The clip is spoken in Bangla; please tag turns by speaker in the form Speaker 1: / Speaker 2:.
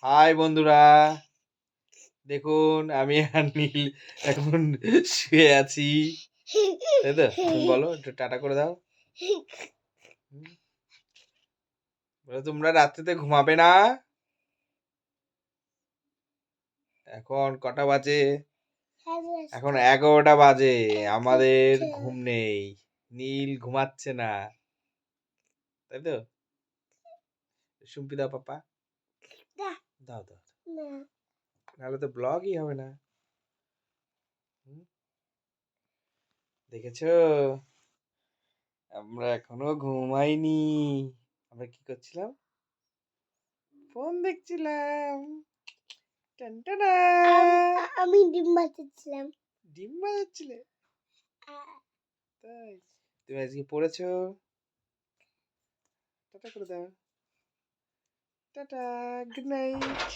Speaker 1: হাই বন্ধুরা, দেখুন আমি আর নীল এখন শুয়ে আছি, তাই তো? তুমি বলো, একটু টাটা করে দাও। বলো তোমরা রাত্রিতে ঘুমাবে না? এখন কটা বাজে? এখন 11টা বাজে। আমাদের ঘুম নেই, নীল ঘুমাচ্ছে না, তাই তো? সুম্পি দাও পাপা, দাও দাও, নাহলে তো ব্লগই হবে না। দেখেছো, আমরা এখনো ঘুমাইনি। আমরা কি করছিলাম? ফোন দেখছিলাম। টানটানা।
Speaker 2: আমি ডিম বাজাচ্ছিলাম।
Speaker 1: ডিম বাজাচ্ছিলে? তাই? তুমি আজকে পড়েছো? টাটা করে দাও। Tata, good night.